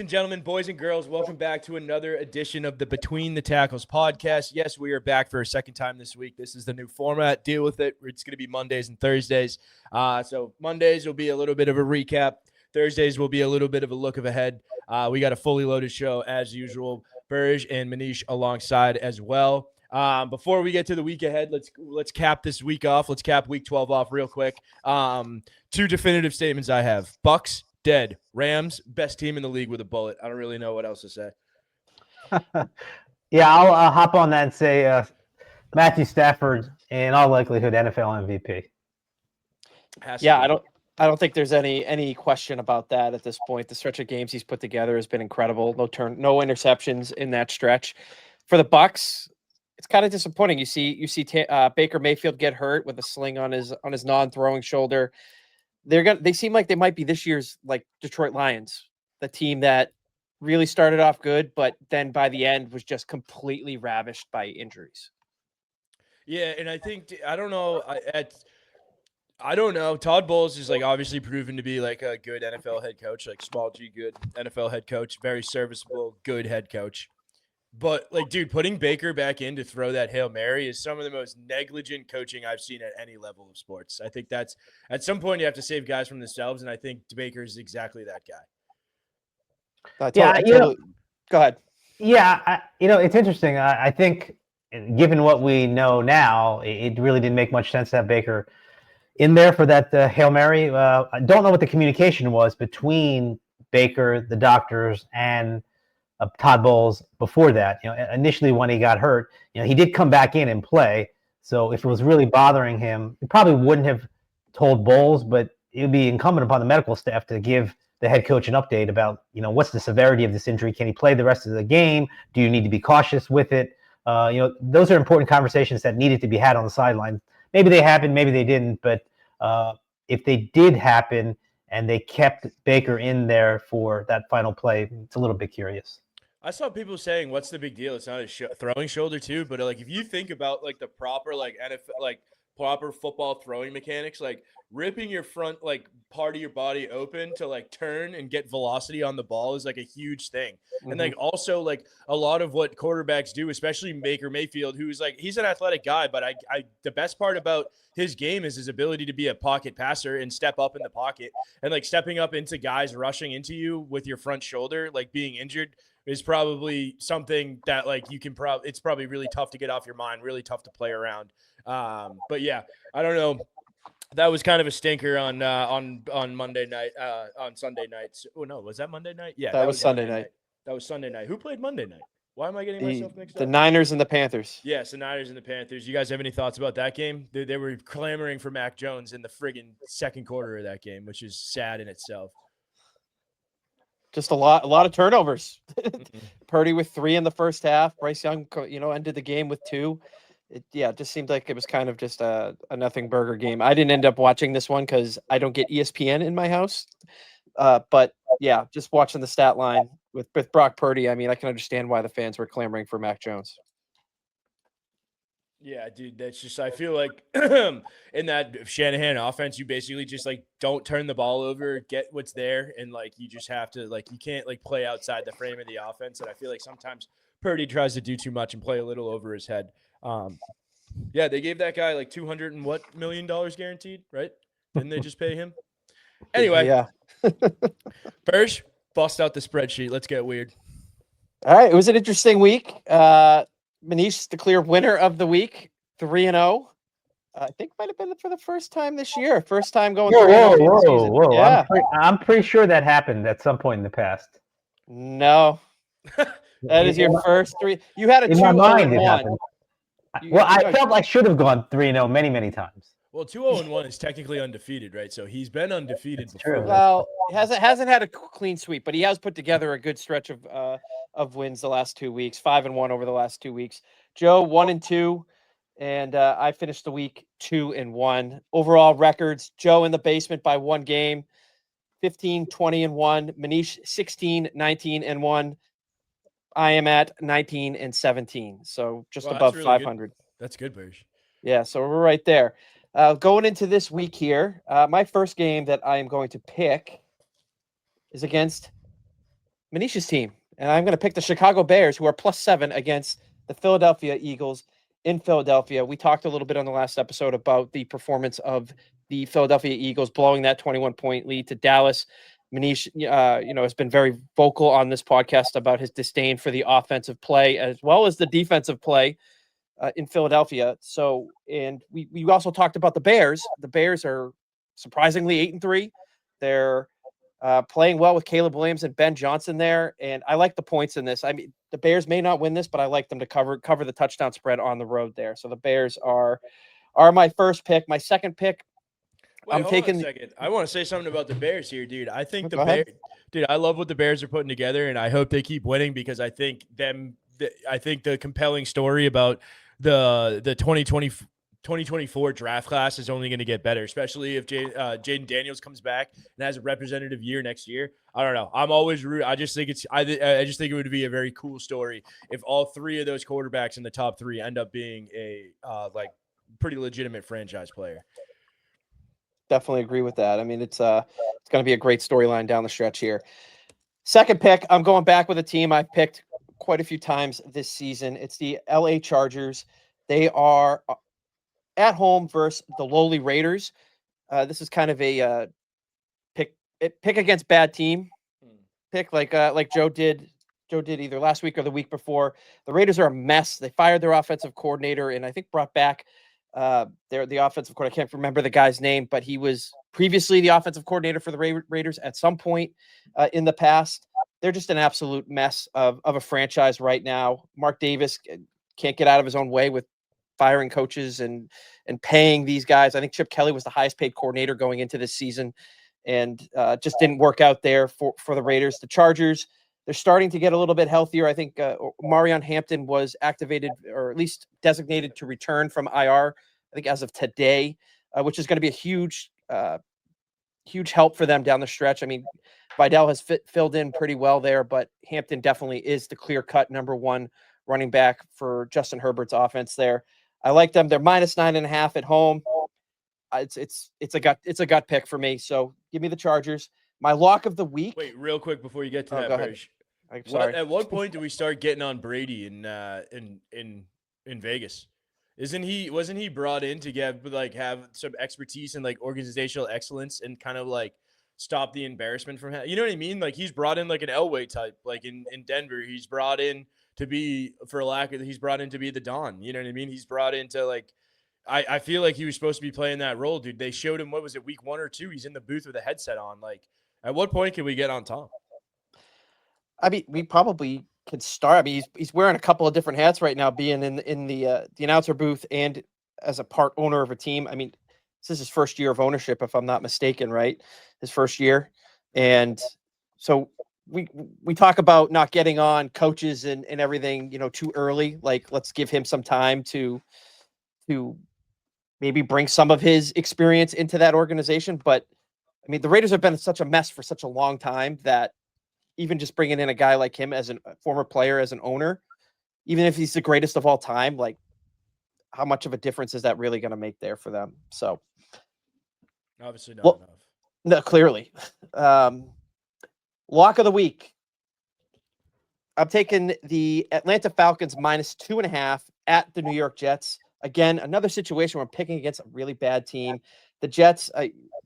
and gentlemen, boys and girls, welcome back to another edition of the Between the Tackles podcast. Yes, we are back for a second time this week. This is the new format. Deal with it. It's going to be Mondays and Thursdays. So Mondays will be a little bit of a recap. Thursdays will be a little bit of a look ahead. We got a fully loaded show as usual. Burge and Manish alongside as well. Before we get to the week ahead, let's cap this week off. Let's cap week 12 off real quick. Two definitive statements I have. Bucks, dead. Rams, best team in the league with a bullet. I don't really know what else to say. Yeah, I'll hop on that and say Matthew Stafford, in all likelihood, NFL MVP. I don't think there's any question about that at this point. The stretch of games he's put together has been incredible. No interceptions in that stretch. For the Bucks, it's kind of disappointing. You see Baker Mayfield get hurt with a sling on his non-throwing shoulder. They seem like they might be this year's like Detroit Lions, the team that really started off good, but then by the end was just completely ravished by injuries. Yeah, and I think I don't know. I don't know. Todd Bowles is like obviously proven to be like a good NFL head coach, like small G good NFL head coach, very serviceable, good head coach. But like, dude, putting Baker back in to throw that Hail Mary is some of the most negligent coaching I've seen at any level of sports. I think that's at some point you have to save guys from themselves, and I think Baker is exactly that guy. Go ahead. Yeah, it's interesting. I think given what we know now, it really didn't make much sense to have Baker in there for that Hail Mary. I don't know what the communication was between Baker, the doctors, and Todd Bowles before that. Initially when he got hurt, he did come back in and play. So if it was really bothering him, he probably wouldn't have told Bowles, but it would be incumbent upon the medical staff to give the head coach an update about, what's the severity of this injury? Can he play the rest of the game? Do you need to be cautious with it? Those are important conversations that needed to be had on the sideline. Maybe they happened, maybe they didn't, but if they did happen and they kept Baker in there for that final play, it's a little bit curious. I saw people saying, "What's the big deal? It's not a throwing shoulder too." But like, if you think about like the proper like NFL like proper football throwing mechanics, like ripping your front like part of your body open to like turn and get velocity on the ball is like a huge thing. Mm-hmm. And like also like a lot of what quarterbacks do, especially Baker Mayfield, who's like he's an athletic guy, but I the best part about his game is his ability to be a pocket passer and step up in the pocket, and like stepping up into guys rushing into you with your front shoulder, like being injured, is probably something that like you can it's probably really tough to get off your mind, really tough to play around. But yeah, I don't know. That was kind of a stinker on Monday night, on Sunday night. Oh no, was that Monday night? Yeah, that was Sunday night. That was Sunday night. Who played Monday night? Why am I getting myself mixed up? The Niners and the Panthers. Yes, the Niners and the Panthers. You guys have any thoughts about that game? They were clamoring for Mac Jones in the friggin' second quarter of that game, which is sad in itself. Just a lot of turnovers. Purdy with 3 in the first half. Bryce Young, ended the game with 2. It just seemed like it was kind of just a nothing burger game. I didn't end up watching this one because I don't get ESPN in my house. But yeah, just watching the stat line with Brock Purdy, I mean, I can understand why the fans were clamoring for Mac Jones. Yeah, dude, that's just, I feel like in that Shanahan offense, you basically just like don't turn the ball over, get what's there, and like you just have to like you can't like play outside the frame of the offense. And I feel like sometimes Purdy tries to do too much and play a little over his head. Yeah, they gave that guy like $200 million guaranteed, right? Didn't they just pay him? Anyway, yeah. Burge, bust out the spreadsheet. Let's get weird. All right, it was an interesting week. Manish, the clear winner of the week, 3-0. I think might have been for the first time this year. First time going 3-0 season. Whoa. Yeah. I'm pretty sure that happened at some point in the past. No. That is your first 3. You had a 2-1. In my mind, it happened. I felt I should have gone 3-0 many, many times. Well, 2-0-1 is technically undefeated, right? So he's been undefeated before. Well, hasn't had a clean sweep, but he has put together a good stretch of wins the last 2 weeks. 5-1 over the last 2 weeks. Joe 1-2, and I finished the week 2-1. Overall records: Joe in the basement by 1 game, 15-20-1. Manish 16-19-1. I am at 19-17, so just above really 500. Good. That's good, Burge. Yeah, so we're right there. Going into this week here, my first game that I am going to pick is against Manish's team, and I'm going to pick the Chicago Bears, who are +7 against the Philadelphia Eagles in Philadelphia. We talked a little bit on the last episode about the performance of the Philadelphia Eagles blowing that 21-point lead to Dallas. Manish, has been very vocal on this podcast about his disdain for the offensive play as well as the defensive play in Philadelphia. So, and we also talked about the Bears. The Bears are surprisingly 8-3. They're playing well with Caleb Williams and Ben Johnson there, and I like the points in this. I mean, the Bears may not win this, but I like them to cover the touchdown spread on the road there. So the Bears are my first pick. My second pick, Wait, hold on a second. I want to say something about the Bears here, dude. I think Go ahead. dude, I love what the Bears are putting together, and I hope they keep winning because I think the compelling story about the 2024 draft class is only going to get better, especially if Jaden Daniels comes back and has a representative year next year. I don't know. I'm always I just think I just think it would be a very cool story if all three of those quarterbacks in the top three end up being a pretty legitimate franchise player. Definitely agree with that. I mean, it's going to be a great storyline down the stretch here. Second pick, I'm going back with a team I've picked quite a few times this season. It's the LA Chargers. They are at home versus the lowly Raiders. This is kind of a pick against bad team pick, like Joe did either last week or the week before. The Raiders are a mess. They fired their offensive coordinator and I think brought back the offensive coordinator. I can't remember the guy's name, but he was previously the offensive coordinator for the Raiders at some point in the past. They're just an absolute mess of a franchise right now. Mark Davis can't get out of his own way with firing coaches and paying these guys. I think Chip Kelly was the highest paid coordinator going into this season and just didn't work out there for the Raiders. The Chargers, they're starting to get a little bit healthier. I think Marion Hampton was activated or at least designated to return from IR, I think as of today, which is going to be a huge help for them down the stretch. I mean, Vidal has filled in pretty well there, but Hampton definitely is the clear-cut number one running back for Justin Herbert's offense there. I like them. They're -9.5 at home. It's a gut pick for me. So give me the Chargers. My lock of the week. Wait, real quick before you get to that, Birch. I'm sorry. At what point do we start getting on Brady in Vegas? Wasn't he brought in to have some expertise and organizational excellence and kind of stop the embarrassment from you know what I mean? Like he's brought in like an Elway type, like in Denver. He's brought in to be, he's brought in to be the Don. You know what I mean? He's brought in to I feel like he was supposed to be playing that role, dude. They showed him, what was it, week 1 or 2? He's in the booth with a headset on. At what point can we get on Tom? I mean, we probably could start. I mean, he's wearing a couple of different hats right now, being in the announcer booth and as a part owner of a team. I mean, this is his first year of ownership, if I'm not mistaken, right? His first year. And so we talk about not getting on coaches and everything, too early. Let's give him some time to maybe bring some of his experience into that organization. But I mean, the Raiders have been such a mess for such a long time that even just bringing in a guy like him as a former player, as an owner, even if he's the greatest of all time, how much of a difference is that really going to make there for them? So obviously not enough. No, clearly. Lock of the week. I'm taking the Atlanta Falcons -2.5 at the New York Jets. Again, another situation where I'm picking against a really bad team. The Jets,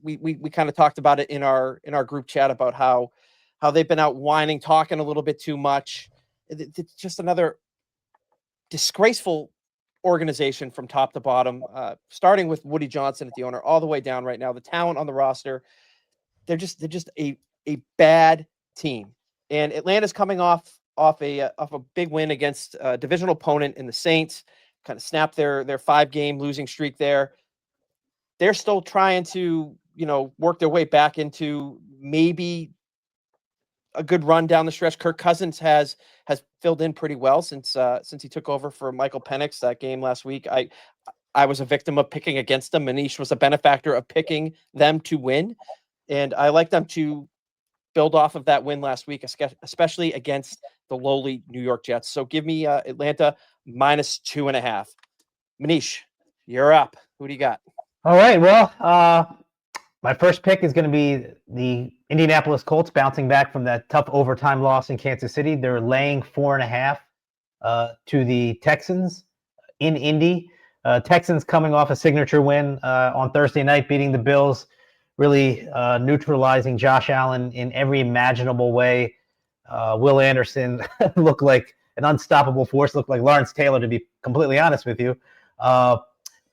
we kind of talked about it in our group chat about how they've been out whining, talking a little bit too much. It's just another disgraceful organization from top to bottom, starting with Woody Johnson at the owner, all the way down right now. The talent on the roster, they're just a bad team. And Atlanta's coming off a big win against a divisional opponent in the Saints, kind of snapped their 5-game losing streak there. They're still trying to, work their way back into maybe a good run down the stretch. Kirk Cousins has filled in pretty well since he took over for Michael Penix that game last week. I was a victim of picking against them. Manish was a benefactor of picking them to win. And I like them to build off of that win last week, especially against the lowly New York Jets. So give me Atlanta -2.5. Manish, you're up. Who do you got? All right. Well, My first pick is going to be the Indianapolis Colts bouncing back from that tough overtime loss in Kansas City. They're laying 4.5 to the Texans in Indy. Texans coming off a signature win on Thursday night, beating the Bills, really neutralizing Josh Allen in every imaginable way. Will Anderson looked like an unstoppable force, looked like Lawrence Taylor, to be completely honest with you.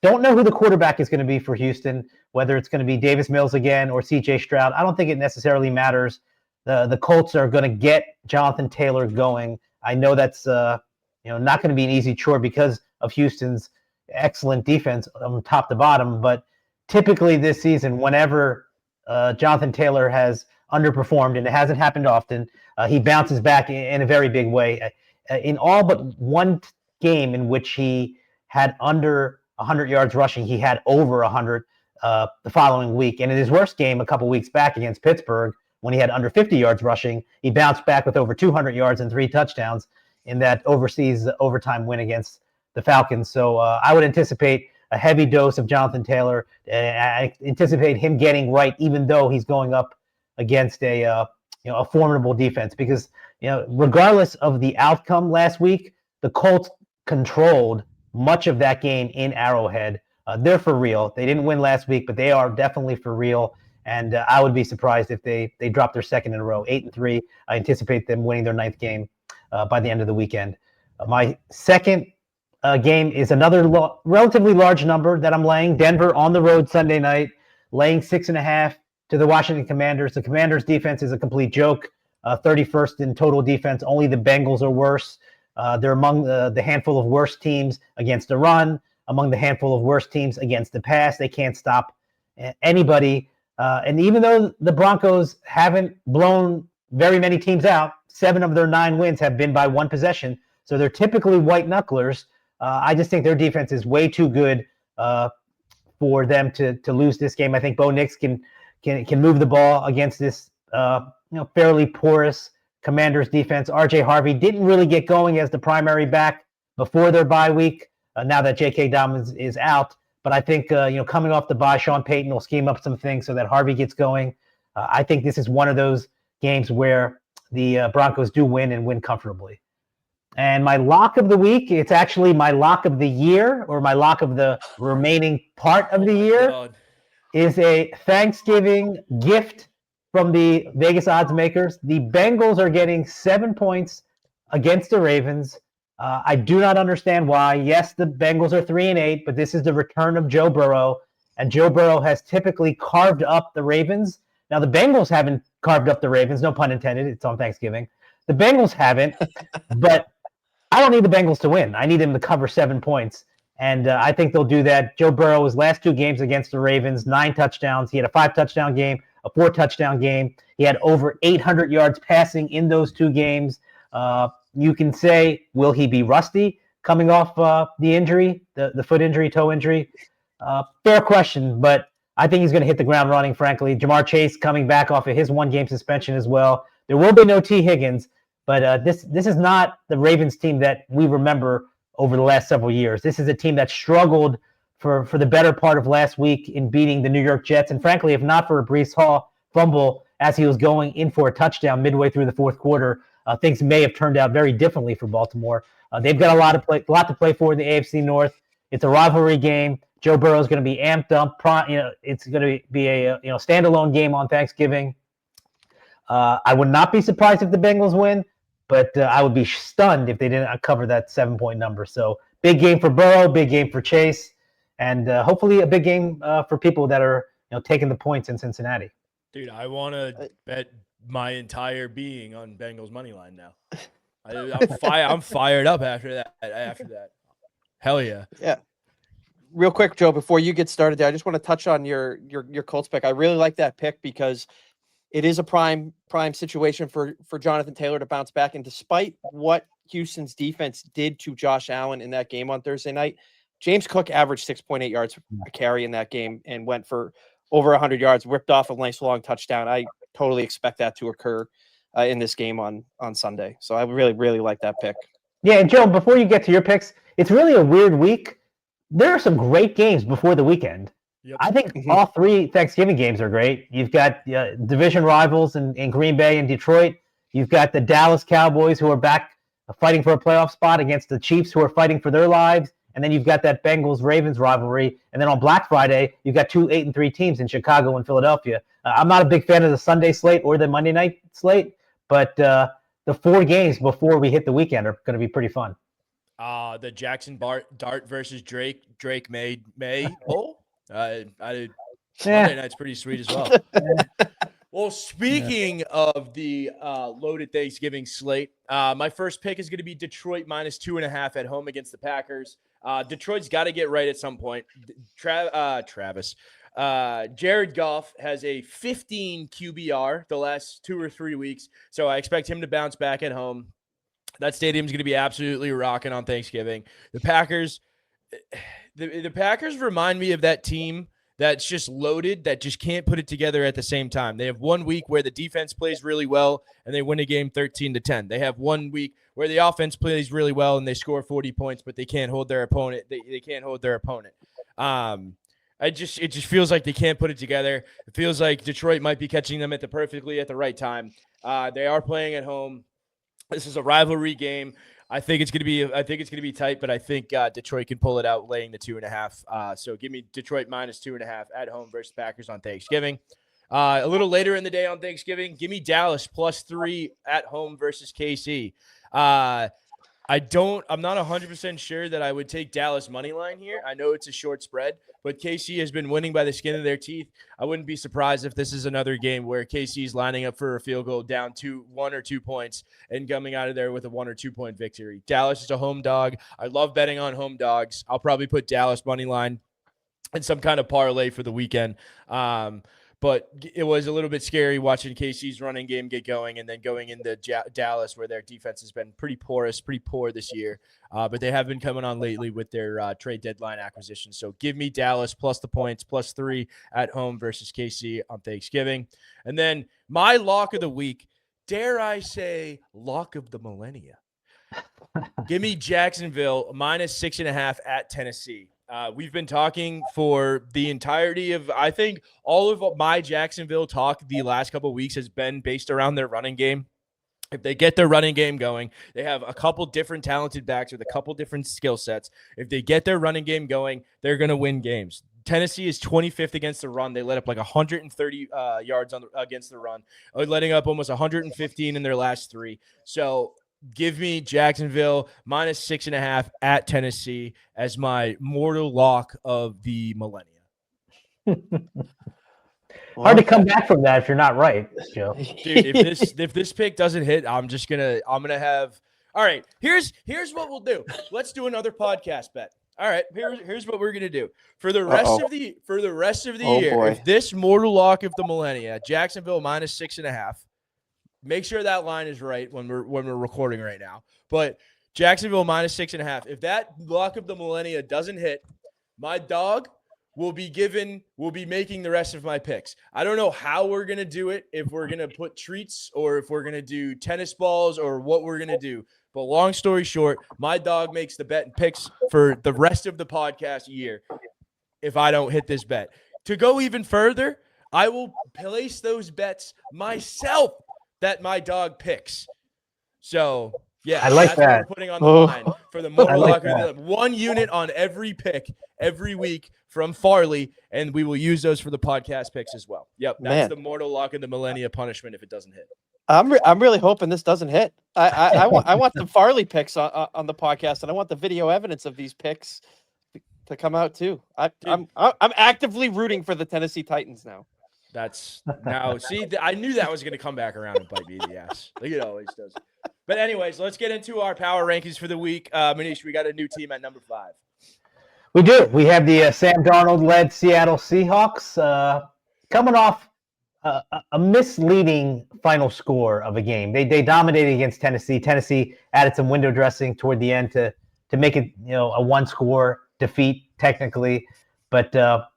Don't know who the quarterback is going to be for Houston, whether it's going to be Davis Mills again or C.J. Stroud. I don't think it necessarily matters. The Colts are going to get Jonathan Taylor going. I know that's not going to be an easy chore because of Houston's excellent defense from top to bottom. But typically this season, whenever Jonathan Taylor has underperformed, and it hasn't happened often, he bounces back in a very big way. In all but one game in which he had under 100 yards rushing, he had over 100 the following week. And in his worst game a couple weeks back against Pittsburgh, when he had under 50 yards rushing, he bounced back with over 200 yards and 3 touchdowns in that overseas overtime win against the Falcons. So I would anticipate a heavy dose of Jonathan Taylor. I anticipate him getting right, even though he's going up against a formidable defense. Because regardless of the outcome last week, the Colts controlled much of that game in Arrowhead. They're for real. They didn't win last week, but they are definitely for real. And I would be surprised if they drop their second in a row, 8-3. I anticipate them winning their 9th game by the end of the weekend. My second game is another relatively large number that I'm laying. Denver on the road Sunday night, laying 6.5 to the Washington Commanders. The Commanders' defense is a complete joke. 31st in total defense. Only the Bengals are worse. They're among the handful of worst teams against the run, among the handful of worst teams against the pass. They can't stop anybody. And even though the Broncos haven't blown very many teams out, 7 of their 9 wins have been by 1 possession. So they're typically white knucklers. I just think their defense is way too good for them to lose this game. I think Bo Nix can move the ball against this fairly porous Commanders defense. RJ Harvey didn't really get going as the primary back before their bye week. Now that J.K. Dobbins is out, but I think coming off the bye, Sean Payton will scheme up some things so that Harvey gets going. I think this is one of those games where the Broncos do win and win comfortably. And my lock of the week, it's actually my lock of the year, or my lock of the remaining part of the year, is a Thanksgiving gift from the Vegas odds makers. The Bengals are getting 7 points against the Ravens. I do not understand why. Yes, the Bengals are 3-8, but this is the return of Joe Burrow, and Joe Burrow has typically carved up the Ravens. Now, the Bengals haven't carved up the Ravens, no pun intended. It's on Thanksgiving. The Bengals haven't, but I don't need the Bengals to win. I need them to cover 7 points, and I think they'll do that. Joe Burrow's last 2 games against the Ravens, 9 touchdowns. He had a 5-touchdown game, a 4-touchdown game. He had over 800 yards passing in those 2 games. You can say, will he be rusty coming off the injury, the foot injury, toe injury? Fair question, but I think he's going to hit the ground running, frankly. Jamar Chase coming back off of his 1-game suspension as well. There will be no T. Higgins, but this is not the Ravens team that we remember over the last several years. This is a team that struggled for the better part of last week in beating the New York Jets. And frankly, if not for a Breece Hall fumble as he was going in for a touchdown midway through the 4th quarter, things may have turned out very differently for Baltimore. They've got a lot to play for in the AFC North. It's a rivalry game. Joe Burrow is going to be amped up. It's going to be a standalone game on Thanksgiving. I would not be surprised if the Bengals win, but I would be stunned if they didn't cover that 7-point number. So big game for Burrow, big game for Chase, and hopefully a big game for people that are taking the points in Cincinnati. Dude, I want to bet my entire being on Bengals money line now. I'm fired up after that. Hell yeah. Yeah. Real quick, Joe, before you get started there, I just want to touch on your Colts pick. I really like that pick because it is a prime situation for Jonathan Taylor to bounce back. And despite what Houston's defense did to Josh Allen in that game on Thursday night, James Cook averaged 6.8 yards a carry in that game and went for over 100 yards, whipped off a nice long touchdown. I totally expect that to occur in this game on Sunday. So I really, really like that pick. Yeah, and Joe, before you get to your picks, it's really a weird week. There are some great games before the weekend. Yep. I think all three Thanksgiving games are great. You've got division rivals in Green Bay and Detroit. You've got the Dallas Cowboys who are back fighting for a playoff spot against the Chiefs who are fighting for their lives. And then you've got that Bengals-Ravens rivalry. And then on Black Friday, you've got two 8-3 teams in Chicago and Philadelphia. I'm not a big fan of the Sunday slate or the Monday night slate, but the 4 games before we hit the weekend are going to be pretty fun. The Jackson Dart versus Drake May Bowl. Monday night's pretty sweet as well. Well, speaking of the loaded Thanksgiving slate, my first pick is going to be Detroit -2.5 at home against the Packers. Detroit's got to get right at some point. Jared Goff has a 15 QBR the last 2 or 3 weeks, so I expect him to bounce back at home. That stadium's going to be absolutely rocking on Thanksgiving. The Packers, the Packers remind me of that team that's just loaded, that just can't put it together at the same time. They have 1 week where the defense plays really well and they win a game 13-10. They have 1 week where the offense plays really well and they score 40 points, but they can't hold their opponent. They can't hold their opponent. It just feels like they can't put it together. It feels like Detroit might be catching them at the right time. They are playing at home. This is a rivalry game. I think it's gonna be tight, but I think Detroit can pull it out, laying the 2.5. So give me Detroit -2.5 at home versus Packers on Thanksgiving. A little later in the day on Thanksgiving, give me Dallas +3 at home versus KC. I'm not 100% sure that I would take Dallas money line here. I know it's a short spread, but KC has been winning by the skin of their teeth. I wouldn't be surprised if this is another game where KC is lining up for a field goal down 1 or 2 points and coming out of there with a 1 or 2 point victory. Dallas is a home dog. I love betting on home dogs. I'll probably put Dallas money line and some kind of parlay for the weekend. But it was a little bit scary watching KC's running game get going and then going into Dallas, where their defense has been pretty poor this year. But they have been coming on lately with their trade deadline acquisition. So give me Dallas plus the points, +3 at home versus KC on Thanksgiving. And then my lock of the week, dare I say lock of the millennia. Give me Jacksonville -6.5 at Tennessee. We've been talking for the entirety of, I think all of my Jacksonville talk the last couple of weeks has been based around their running game. If they get their running game going, they have a couple different talented backs with a couple different skill sets. If they get their running game going, they're going to win games. Tennessee is 25th against the run. They let up like 130 yards against the run, letting up almost 115 in their last 3. So give me Jacksonville -6.5 at Tennessee as my mortal lock of the millennia. Hard to come back from that if you're not right, Joe. Dude, if this pick doesn't hit, I'm gonna have. All right, here's what we'll do. Let's do another podcast bet. All right, here's what we're gonna do for the rest of the year. Boy. If this mortal lock of the millennia, Jacksonville -6.5. Make sure that line is right when we're recording right now. But Jacksonville -6.5. If that lock of the millennia doesn't hit, my dog will be making the rest of my picks. I don't know how we're gonna do it, if we're gonna put treats or if we're gonna do tennis balls or what we're gonna do. But long story short, my dog makes the bet and picks for the rest of the podcast year if I don't hit this bet. To go even further, I will place those bets myself that my dog picks. So, yeah, I like that's what that. we're putting on the line for the mortal like locker. 1 unit on every pick every week from Farley, and we will use those for the podcast picks as well. Yep, that's Man. the mortal lock of the millennia punishment if it doesn't hit. I'm really hoping this doesn't hit. I want the Farley picks on the podcast, and I want the video evidence of these picks to come out too. I'm actively rooting for the Tennessee Titans now. That's now. See, I knew that was going to come back around and bite me in the ass, like it always does. But anyways, let's get into our power rankings for the week. Manish, we got a new team at number 5. We do. We have the Sam Darnold-led Seattle Seahawks coming off a misleading final score of a game. They dominated against Tennessee. Tennessee added some window dressing toward the end to make it a 1-score defeat technically, but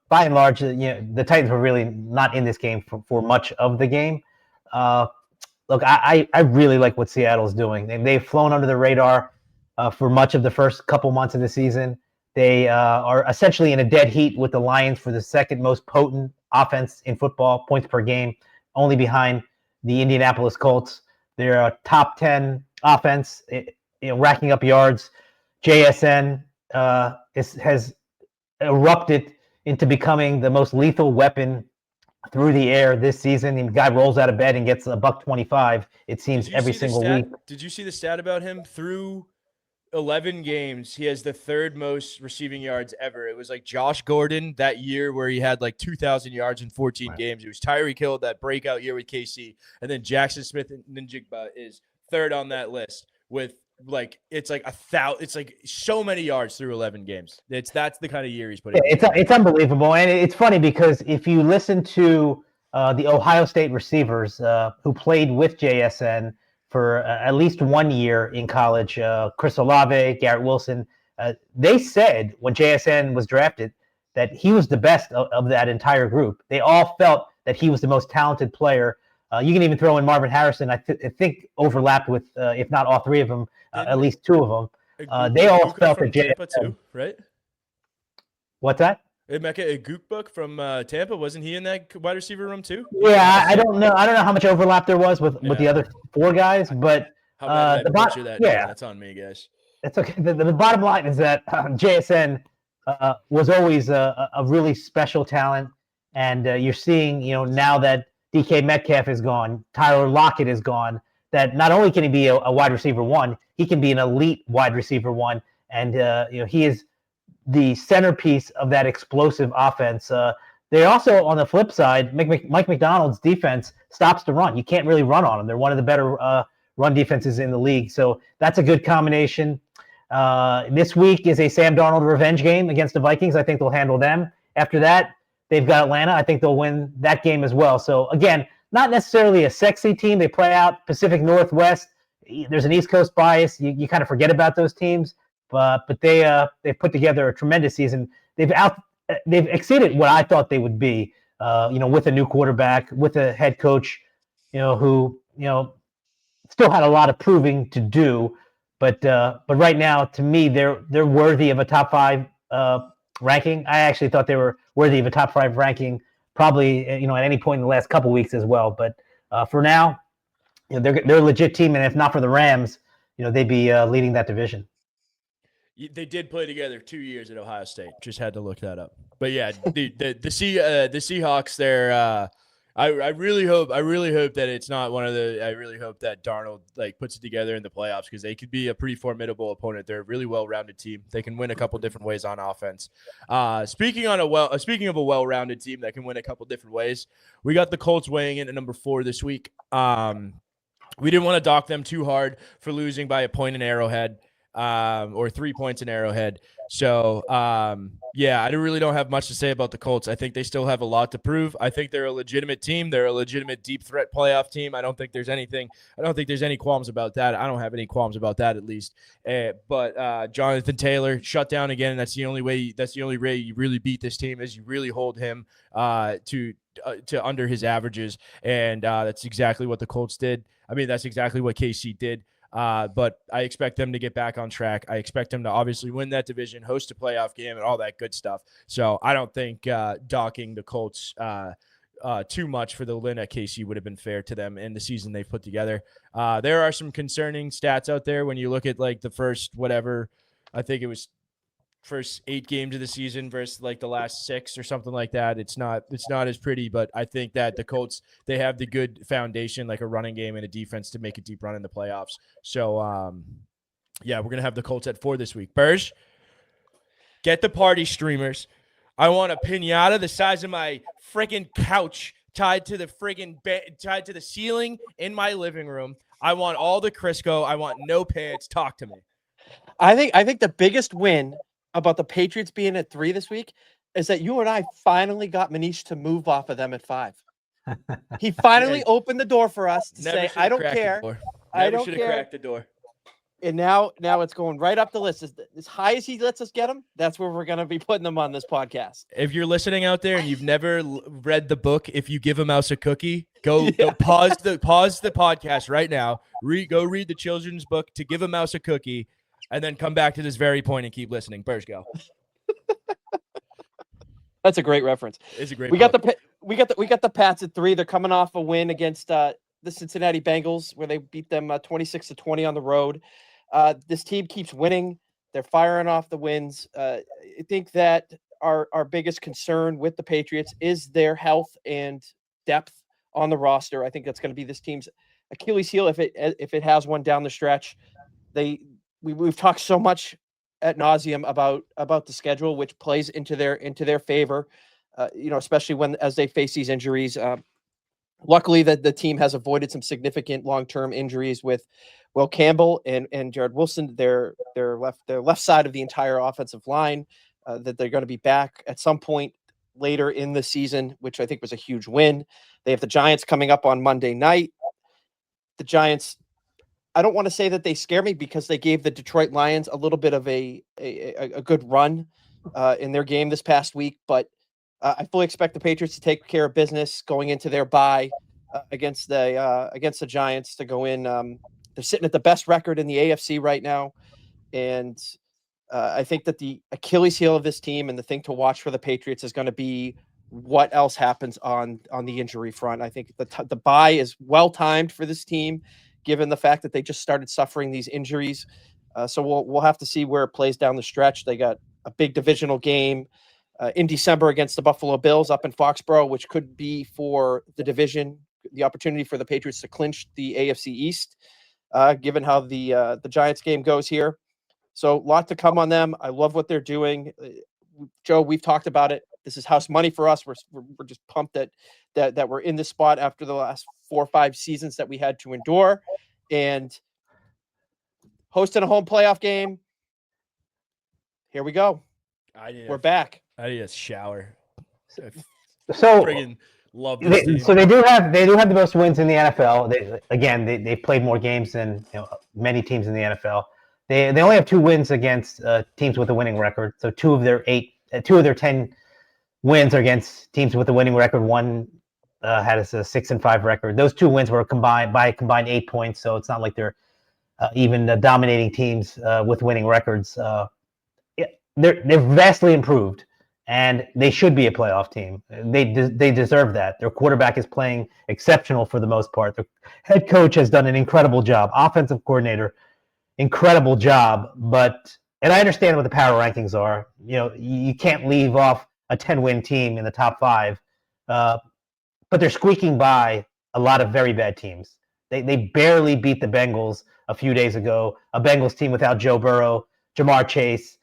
by and large, the Titans were really not in this game for much of the game. Look, I really like what Seattle's doing. They've flown under the radar for much of the first couple months of the season. They are essentially in a dead heat with the Lions for the second most potent offense in football, points per game, only behind the Indianapolis Colts. They're a top 10 offense, racking up yards. JSN has erupted into becoming the most lethal weapon through the air this season. The guy rolls out of bed and gets $125. It seems every single week. Did you see the stat about him? Through 11 games, he has the third most receiving yards ever. It was like Josh Gordon that year where he had like 2,000 yards in 14 games. It was Tyreek Hill that breakout year with KC. And then Jackson Smith and Njigba is third on that list with like it's like so many yards through 11 games. That's the kind of year he's putting. It's unbelievable, and it's funny because if you listen to the Ohio State receivers who played with JSN for at least 1 year in college, Chris Olave, Garrett Wilson, they said when JSN was drafted that he was the best of that entire group. They all felt that he was the most talented player. You can even throw in Marvin Harrison. I think overlapped with, if not all three of them, at least two of them. They all felt that Tampa too, right? What's that? Emeka Egukbuk from Tampa, wasn't he in that wide receiver room too? Yeah, I don't know. I don't know how much overlap there was with the other four guys, but the bottom. That's on me, guys. It's okay. The bottom line is that JSN was always a really special talent, and you're seeing, now that DK Metcalf is gone, Tyler Lockett is gone, that not only can he be a wide receiver one, he can be an elite wide receiver one, and he is the centerpiece of that explosive offense. They also, on the flip side, Mike McDonald's defense stops the run. You can't really run on them. They're one of the better run defenses in the league. So that's a good combination. This week is a Sam Darnold revenge game against the Vikings. I think they'll handle them. After that, they've got Atlanta. I think they'll win that game as well. So, again, not necessarily a sexy team. They play out Pacific Northwest. There's an East Coast bias. You kind of forget about those teams. But they've put together a tremendous season. They've exceeded what I thought they would be. With a new quarterback, with a head coach, who still had a lot of proving to do. But right now, to me, they're worthy of a top 5 ranking. I actually thought they were worthy of a top 5 ranking, probably at any point in the last couple weeks as well. But for now, they're a legit team, and if not for the Rams, they'd be leading that division. They did play together 2 years at Ohio State. Just had to look that up. But yeah, the Seahawks there. I really hope that it's not one of the. I really hope that Darnold puts it together in the playoffs, because they could be a pretty formidable opponent. They're a really well-rounded team. They can win a couple different ways on offense. Speaking of a well-rounded team that can win a couple different ways, we got the Colts weighing in at number 4 this week. We didn't want to dock them too hard for losing by a point in Arrowhead. Or 3 points in Arrowhead. So, I really don't have much to say about the Colts. I think they still have a lot to prove. I think they're a legitimate team. They're a legitimate deep threat playoff team. I don't think there's any qualms about that. I don't have any qualms about that, at least. But Jonathan Taylor shut down again. That's the only way you really beat this team, is you really hold him to under his averages. And that's exactly what the Colts did. I mean, that's exactly what KC did. But I expect them to get back on track. I expect them to obviously win that division, host a playoff game, and all that good stuff. So I don't think docking the Colts too much for the win at KC would have been fair to them in the season they've put together. There are some concerning stats out there when you look at the first I think it was first 8 games of the season versus the last 6 or something like that. It's not as pretty, but I think that the Colts, they have the good foundation, like a running game and a defense, to make a deep run in the playoffs. So we're gonna have the Colts at 4 this week. Burge, get the party streamers. I want a piñata the size of my freaking couch tied to the ceiling in my living room. I want all the Crisco. I want no pants. Talk to me. I think the biggest win about the Patriots being at 3 this week is that you and I finally got Manish to move off of them at 5. He finally opened the door for us to say, I don't care. I don't care. Should have cracked the door. And now it's going right up the list. As high as he lets us get them, that's where we're going to be putting them on this podcast. If you're listening out there and you've never read the book, If You Give a Mouse a Cookie, go pause the podcast right now. Go read the children's book, To Give a Mouse a Cookie, and then come back to this very point and keep listening. Burge, go. That's a great reference. It's a great. We got the Pats at 3. They're coming off a win against the Cincinnati Bengals, where they beat them 26-20 on the road. This team keeps winning. They're firing off the wins. I think that our biggest concern with the Patriots is their health and depth on the roster. I think that's going to be this team's Achilles heel if it has one down the stretch. We've talked so much ad nauseum about the schedule, which plays into their favor. Especially as they face these injuries. Luckily, that the team has avoided some significant long-term injuries with Will Campbell and Jared Wilson. Their left side of the entire offensive line. That they're going to be back at some point later in the season, which I think was a huge win. They have the Giants coming up on Monday night. The Giants, I don't want to say that they scare me because they gave the Detroit Lions a little bit of a good run in their game this past week, but I fully expect the Patriots to take care of business going into their bye against the Giants to go in. They're sitting at the best record in the AFC right now, and I think that the Achilles heel of this team and the thing to watch for the Patriots is going to be what else happens on the injury front. I think the bye is well timed for this team, given the fact that they just started suffering these injuries. So we'll have to see where it plays down the stretch. They got a big divisional game in December against the Buffalo Bills up in Foxborough, which could be for the division, the opportunity for the Patriots to clinch the AFC East, given how the Giants game goes here. So a lot to come on them. I love what they're doing. Joe, we've talked about it. This is house money for us. We're just pumped that we're in this spot after the last 4 or 5 seasons that we had to endure, and hosting a home playoff game. Here we go. We're back. I need a shower. So friggin' love this team. So they do have the most wins in the NFL. They played more games than many teams in the NFL. They only have 2 wins against teams with a winning record. So 2 of their 10 wins are against teams with a winning record. One had a 6-5 record. Those 2 wins were combined 8 points. So it's not like they're even dominating teams with winning records. They're vastly improved, and they should be a playoff team. They deserve that. Their quarterback is playing exceptional for the most part. The head coach has done an incredible job. Offensive coordinator, incredible job. And I understand what the power rankings are. You can't leave off a 10-win team in the top 5, but they're squeaking by a lot of very bad teams. They barely beat the Bengals a few days ago, a Bengals team without Joe Burrow, Jamar Chase,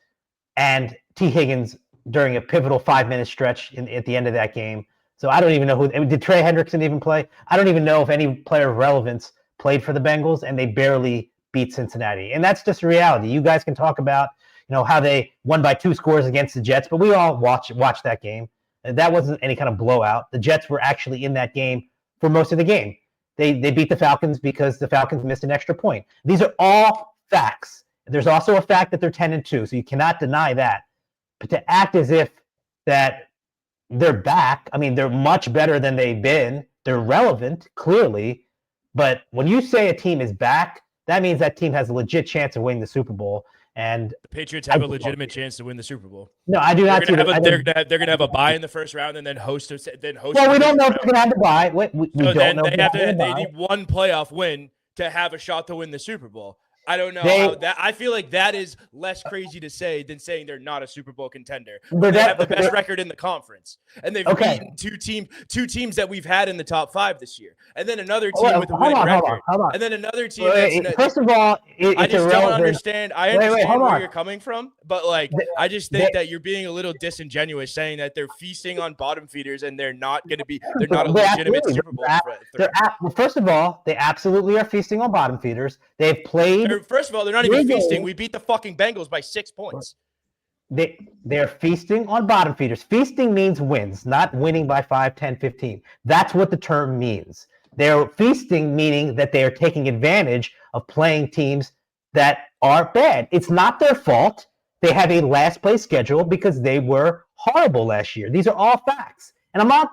and T. Higgins during a pivotal 5-minute stretch at the end of that game. So I don't even know did Trey Hendrickson even play? I don't even know if any player of relevance played for the Bengals, and they barely beat Cincinnati. And that's just a reality. You guys can talk about, how they won by 2 scores against the Jets, but we all watched that game. That wasn't any kind of blowout. The Jets were actually in that game for most of the game. They beat the Falcons because the Falcons missed an extra point. These are all facts. There's also a fact that they're 10-2, so you cannot deny that. But to act as if that they're back, I mean, they're much better than they've been. They're relevant, clearly. But when you say a team is back, that means that team has a legit chance of winning the Super Bowl. And the Patriots have a legitimate chance to win the Super Bowl. No, I do not. They're going to have a bye in the first round and then host. Well, we don't know if they're going to have the bye. We don't know. They need one playoff win to have a shot to win the Super Bowl. I don't know how that. I feel like that is less crazy to say than saying they're not a Super Bowl contender. They have the best record in the conference, and they've beaten two teams that we've had in the top 5 this year, and then another team with a winning record, and then another team. First of all, I just don't understand. I understand where you're coming from, but I just think that you're being a little disingenuous saying that they're feasting on bottom feeders and they're not going to be. They're not a legitimate Super Bowl threat. First of all, they absolutely are feasting on bottom feeders. They've played. First of all, they're not even feasting. We beat the fucking Bengals by 6 points. They're feasting on bottom feeders. Feasting means wins, not winning by 5, 10, 15. That's what the term means. They're feasting, meaning that they are taking advantage of playing teams that are bad. It's not their fault. They have a last place schedule because they were horrible last year. These are all facts. And I'm not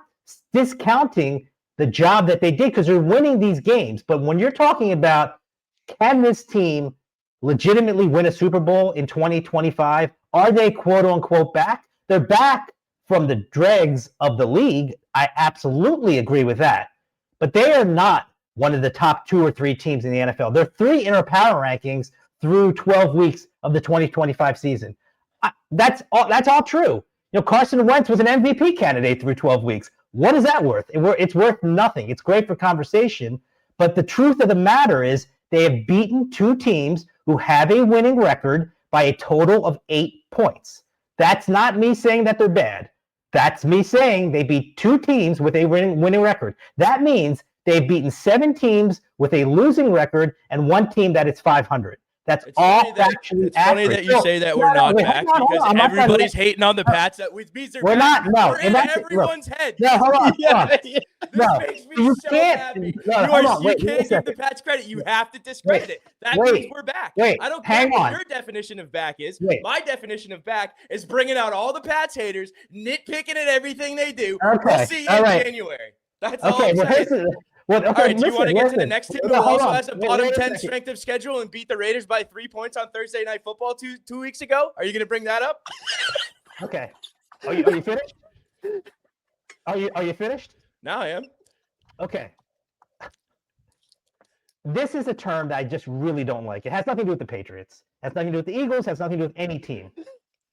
discounting the job that they did because they're winning these games. But when you're talking about, can this team legitimately win a Super Bowl in 2025? Are they quote unquote back? They're back from the dregs of the league, I absolutely agree with that. But they are not one of the top 2 or 3 teams in the NFL. They're 3 in our power rankings through 12 weeks of the 2025 season. That's all true. Carson Wentz was an MVP candidate through 12 weeks. What is that worth? It's worth nothing. It's great for conversation, but the truth of the matter is they have beaten 2 teams who have a winning record by a total of 8 points. That's not me saying that they're bad. That's me saying they beat 2 teams with a winning record. That means they've beaten 7 teams with a losing record and 1 team that is 500. That's all factually accurate. It's funny that you say that we're not back because everybody's hating on the Pats. That means they're we're back. not. No, we're in everyone's head. No, hold on. This no, makes me so happy. You can't give the Pats credit. You have to discredit it. That means we're back. I don't care what your definition of back is. My definition of back is bringing out all the Pats haters, nitpicking at everything they do. Okay. We'll see you in January. That's all I'm saying. All right, do you want to get to the next team who also has a bottom 10 strength of schedule and beat the Raiders by 3 points on Thursday Night Football two weeks ago? Are you going to bring that up? Okay. Are you finished? Are you finished? Now I am. Okay. This is a term that I just really don't like. It has nothing to do with the Patriots. It has nothing to do with the Eagles. It has nothing to do with any team.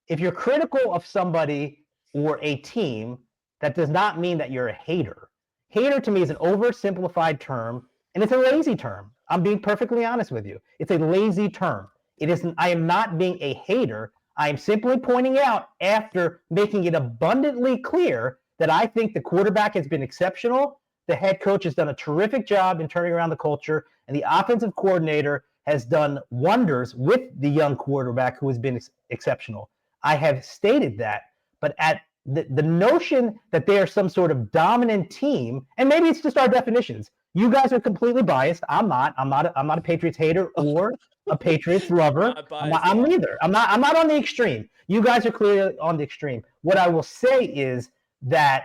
If you're critical of somebody or a team, that does not mean that you're a hater. Hater to me is an oversimplified term, and it's a lazy term. I'm being perfectly honest with you. It's a lazy term. I am not being a hater. I am simply pointing out, after making it abundantly clear, that I think the quarterback has been exceptional. The head coach has done a terrific job in turning around the culture, and the offensive coordinator has done wonders with the young quarterback who has been exceptional. I have stated that, but at the notion that they are some sort of dominant team, and maybe it's just our definitions. You guys are completely biased. I'm not a Patriots hater or a Patriots lover. I'm neither. I'm not on the extreme. You guys are clearly on the extreme. What I will say is that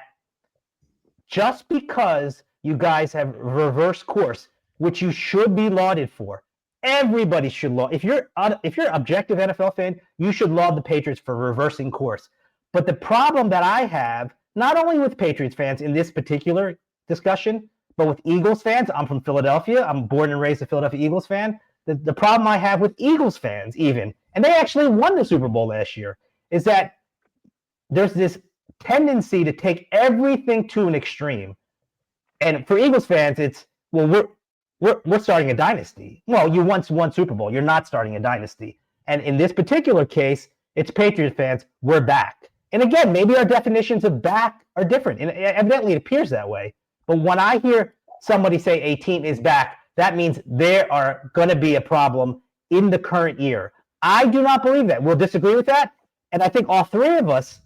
just because you guys have reversed course, which you should be lauded for, everybody should laud. If you're an objective NFL fan, you should laud the Patriots for reversing course. But the problem that I have, not only with Patriots fans in this particular discussion, but with Eagles fans, I'm from Philadelphia. I'm born and raised a Philadelphia Eagles fan. The problem I have with Eagles fans even, and they actually won the Super Bowl last year, is that there's this tendency to take everything to an extreme. And for Eagles fans, it's, well, we're starting a dynasty. Well, you once won Super Bowl. You're not starting a dynasty. And in this particular case, it's Patriots fans. We're back. And again, maybe our definitions of back are different. And evidently it appears that way. But when I hear somebody say a team is back, that means there are going to be a problem in the current year. I do not believe that. We'll disagree with that. And I think all 3 of us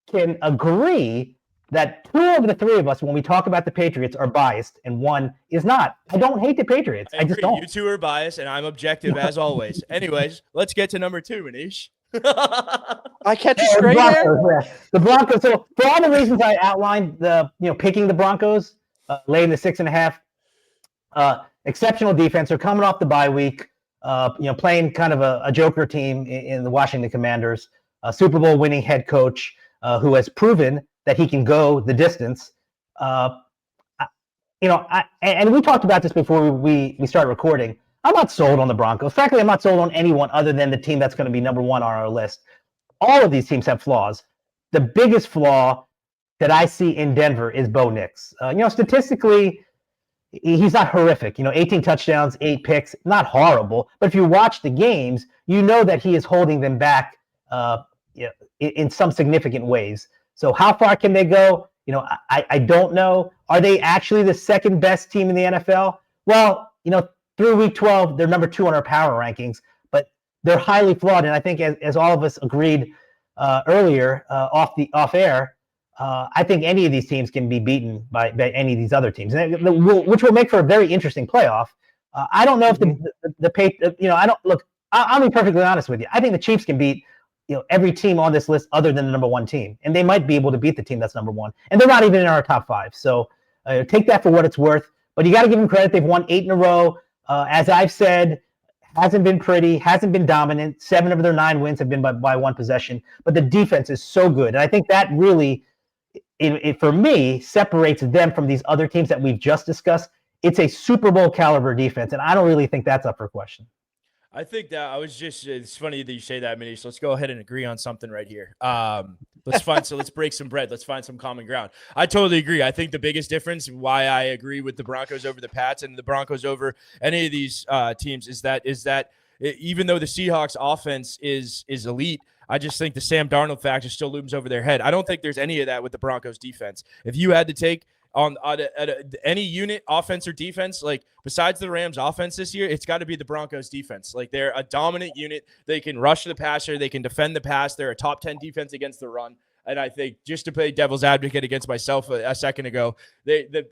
can agree that 2 of the 3 of us, when we talk about the Patriots, are biased and 1 is not. I don't hate the Patriots. I just don't. You 2 are biased and I'm objective as always. Anyways, let's get to number 2, Manish. I catch a stray there. Yeah. The Broncos. So for all the reasons I outlined, picking the Broncos, laying the 6.5, exceptional defense. They're coming off the bye week. Playing kind of a joker team in the Washington Commanders. A Super Bowl winning head coach who has proven that he can go the distance. And we talked about this before we started recording. I'm not sold on the Broncos. Frankly, I'm not sold on anyone other than the team that's going to be number 1 on our list. All of these teams have flaws. The biggest flaw that I see in Denver is Bo Nix. Statistically, he's not horrific. 18 touchdowns, 8 picks, not horrible. But if you watch the games, you know that he is holding them back in some significant ways. So how far can they go? I don't know. Are they actually the second best team in the NFL? Well, through week 12, they're number 2 on our power rankings, but they're highly flawed. And I think as all of us agreed earlier off air, I think any of these teams can be beaten by any of these other teams, which will make for a very interesting playoff. I don't know if I'll be perfectly honest with you. I think the Chiefs can beat every team on this list other than the number 1 team, and they might be able to beat the team that's number 1, and they're not even in our top 5. So take that for what it's worth. But you got to give them credit; they've won 8 in a row. As I've said, hasn't been pretty, hasn't been dominant. 7 of their 9 wins have been by one possession, but the defense is so good. And I think that really, it for me, separates them from these other teams that we've just discussed. It's a Super Bowl caliber defense, and I don't really think that's up for question. I think that it's funny that you say that, Manish. Let's go ahead and agree on something right here. Let's break some bread. Let's find some common ground. I totally agree. I think the biggest difference, why I agree with the Broncos over the Pats and the Broncos over any of these teams, is that even though the Seahawks offense is elite, I just think the Sam Darnold factor still looms over their head. I don't think there's any of that with the Broncos defense. If you had to take on any unit, offense or defense, like besides the Rams offense this year, it's got to be the Broncos defense. Like they're a dominant unit. They can rush the passer. They can defend the pass. They're a top 10 defense against the run. And I think, just to play devil's advocate against myself a second ago,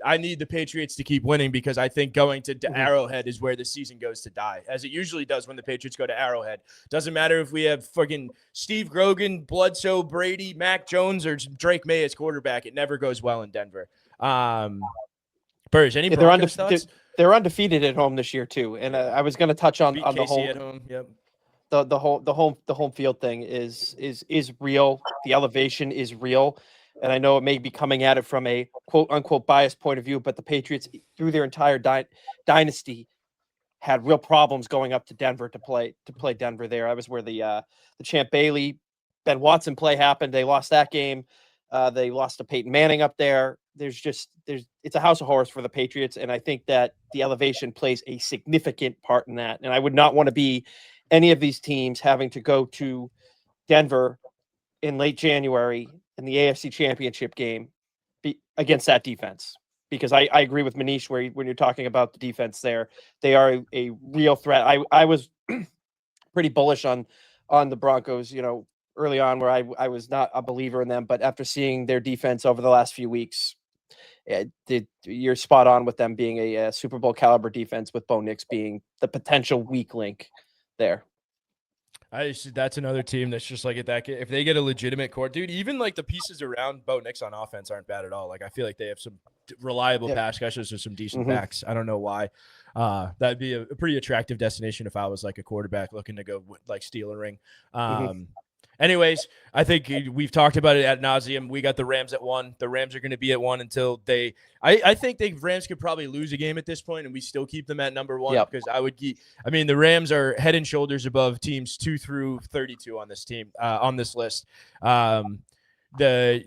I need the Patriots to keep winning, because I think going to Arrowhead is where the season goes to die, as it usually does when the Patriots go to Arrowhead. Doesn't matter if we have fucking Steve Grogan, Bledsoe, Brady, Mac Jones, or Drake May as quarterback. It never goes well in Denver. Burge, any Broncos thoughts? They're undefeated at home this year too, and I was going to touch on the whole at home. Yep. The home field thing is real. The elevation is real, and I know it may be coming at it from a quote unquote biased point of view, but the Patriots through their entire dynasty had real problems going up to Denver to play Denver there. I was where the Champ Bailey, Ben Watson play happened. They lost that game. They lost to Peyton Manning up there. It's a house of horrors for the Patriots, and I think that the elevation plays a significant part in that. And I would not want to be any of these teams having to go to Denver in late January in the AFC Championship game against that defense, because I agree with Manish when you're talking about the defense there. They are a real threat. I was pretty bullish on the Broncos, early on, where I was not a believer in them, but after seeing their defense over the last few weeks, you're spot on with them being a Super Bowl caliber defense, with Bo Nix being the potential weak link there. That's another team that's just like if they get a legitimate core, dude, even like the pieces around Bo Nix on offense aren't bad at all. Like I feel like they have some reliable pass catchers or some decent backs. I don't know why. That'd be a pretty attractive destination if I was like a quarterback looking to go like steal a ring. Anyways, I think we've talked about it ad nauseum. We got the Rams at 1. The Rams are going to be at 1 until I think the Rams could probably lose a game at this point, and we still keep them at number 1 because the Rams are head and shoulders above teams 2 through 32 on this team, on this list. They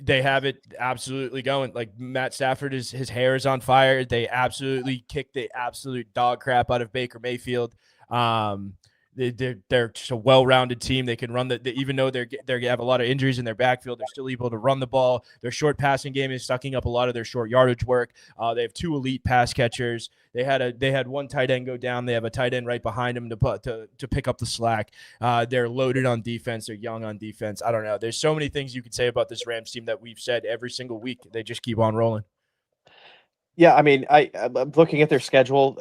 have it absolutely going. Like Matt Stafford his hair is on fire. They absolutely kick the absolute dog crap out of Baker Mayfield. They're just a well-rounded team. They can run even though they have a lot of injuries in their backfield, they're still able to run the ball. Their short passing game is sucking up a lot of their short yardage work. They have 2 elite pass catchers. They had one tight end go down. They have a tight end right behind him to pick up the slack. They're loaded on defense. They're young on defense. I don't know. There's so many things you could say about this Rams team that we've said every single week. They just keep on rolling. Yeah, I mean, I'm looking at their schedule.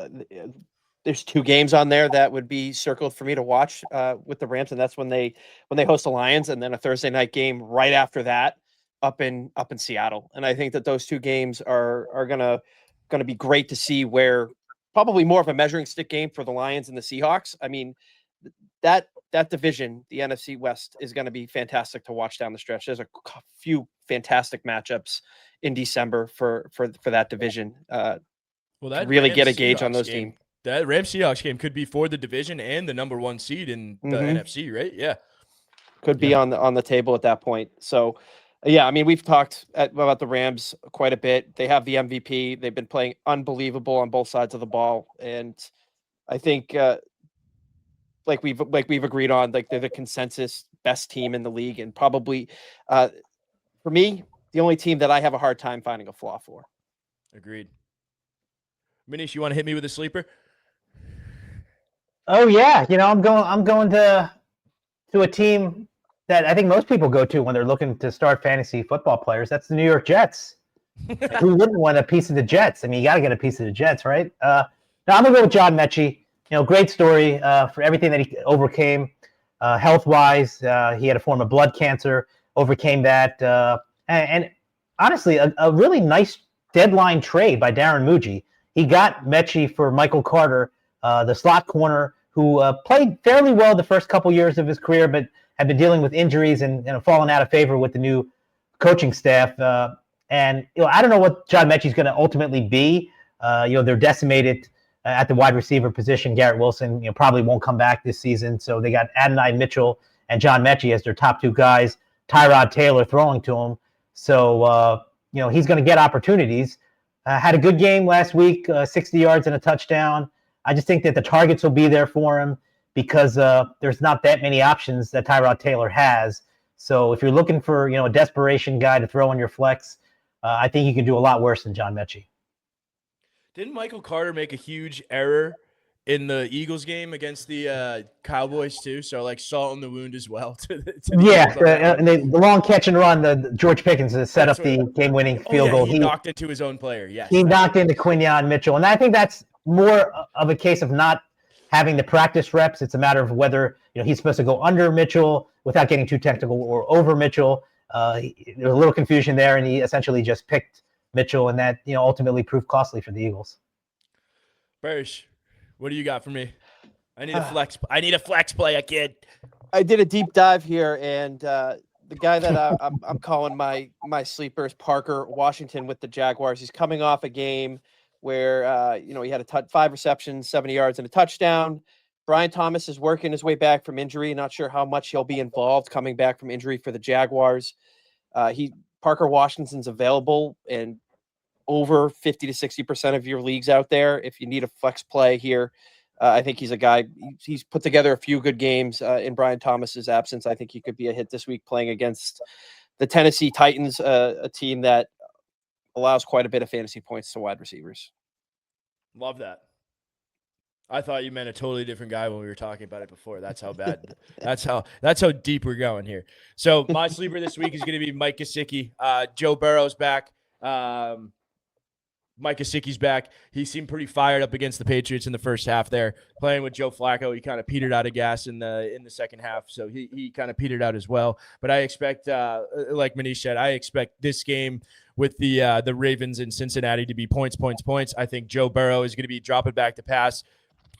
There's 2 games on there that would be circled for me to watch with the Rams, and that's when they host the Lions, and then a Thursday night game right after that up in Seattle. And I think that those 2 games are gonna be great to see, where probably more of a measuring stick game for the Lions and the Seahawks. I mean, that division, the NFC West, is going to be fantastic to watch down the stretch. There's a few fantastic matchups in December for that division. That really get a gauge on those teams. That Rams-Seahawks game could be for the division and the number 1 seed in the NFC, right? Yeah. Could be on the table at that point. So, yeah, I mean, we've talked about the Rams quite a bit. They have the MVP. They've been playing unbelievable on both sides of the ball. And I think like we've agreed on, like they're the consensus best team in the league. And probably, for me, the only team that I have a hard time finding a flaw for. Agreed. Manish, you want to hit me with a sleeper? Oh yeah, I'm going to a team that I think most people go to when they're looking to start fantasy football players. That's the New York Jets. Who wouldn't want a piece of the Jets? I mean, you got to get a piece of the Jets, right? Now I'm gonna go with John Mechie. Great story for everything that he overcame health-wise. He had a form of blood cancer, overcame that, and honestly, a really nice deadline trade by Darren Muji. He got Mechie for Michael Carter, the slot corner who played fairly well the first couple years of his career, but had been dealing with injuries and fallen out of favor with the new coaching staff. And I don't know what John Mechie's going to ultimately be. They're decimated at the wide receiver position. Garrett Wilson, probably won't come back this season. So they got Adonai Mitchell and John Mechie as their top two guys. Tyrod Taylor throwing to him. So, he's going to get opportunities. Had a good game last week, 60 yards and a touchdown. I just think that the targets will be there for him because there's not that many options that Tyrod Taylor has. So if you're looking for, a desperation guy to throw in your flex, I think you can do a lot worse than John Mechie. Didn't Michael Carter make a huge error in the Eagles game against the Cowboys too? So like salt in the wound as well. And the long catch and run, the George Pickens set up the game-winning field goal. He knocked into his own player. Yes, he knocked into Quinyon Mitchell, and I think that's more of a case of not having the practice reps. It's a matter of whether he's supposed to go under Mitchell without getting too technical or over Mitchell. There's a little confusion there, and he essentially just picked Mitchell, and that ultimately proved costly for the Eagles. Bursch, what do you got for me? I need a flex. I need a flex play, a kid. I did a deep dive here, and the guy that I'm calling my sleeper is Parker Washington with the Jaguars. He's coming off a game where he had 5 receptions, 70 yards, and a touchdown. Brian Thomas is working his way back from injury. Not sure how much he'll be involved coming back from injury for the Jaguars. Parker Washington's available in over 50 to 60% of your leagues out there. If you need a flex play here, I think he's a guy. He's put together a few good games in Brian Thomas's absence. I think he could be a hit this week playing against the Tennessee Titans, a team that allows quite a bit of fantasy points to wide receivers. Love that. I thought you meant a totally different guy when we were talking about it before. That's how bad. that's how deep we're going here. So my sleeper this week is going to be Mike Gesicki. Joe Burrow's back. Mike Gesicki's back. He seemed pretty fired up against the Patriots in the first half there. Playing with Joe Flacco, he kind of petered out of gas in the second half, so he kind of petered out as well. But I expect, like Manish said, I expect this game with the Ravens in Cincinnati to be points. I think Joe Burrow is going to be dropping back to pass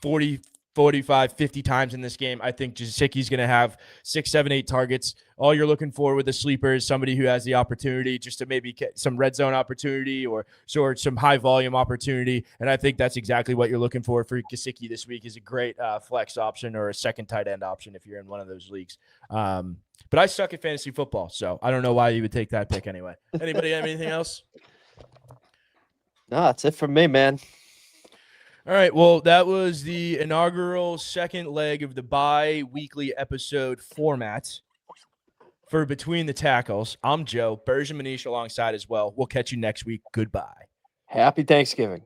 40, 45, 50 times in this game. I think Gesicki's going to have 6, 7, 8 targets. All you're looking for with a sleeper is somebody who has the opportunity just to maybe get some red zone opportunity or some high volume opportunity. And I think that's exactly what you're looking for Gesicki this week. Is a great flex option or a second tight end option if you're in one of those leagues. But I suck at fantasy football, so I don't know why you would take that pick anyway. Anybody have anything else? No, that's it from me, man. All right, well, that was the inaugural second leg of the bi-weekly episode format for Between the Tackles. I'm Joe, Bursch and Manish alongside as well. We'll catch you next week. Goodbye. Happy Thanksgiving.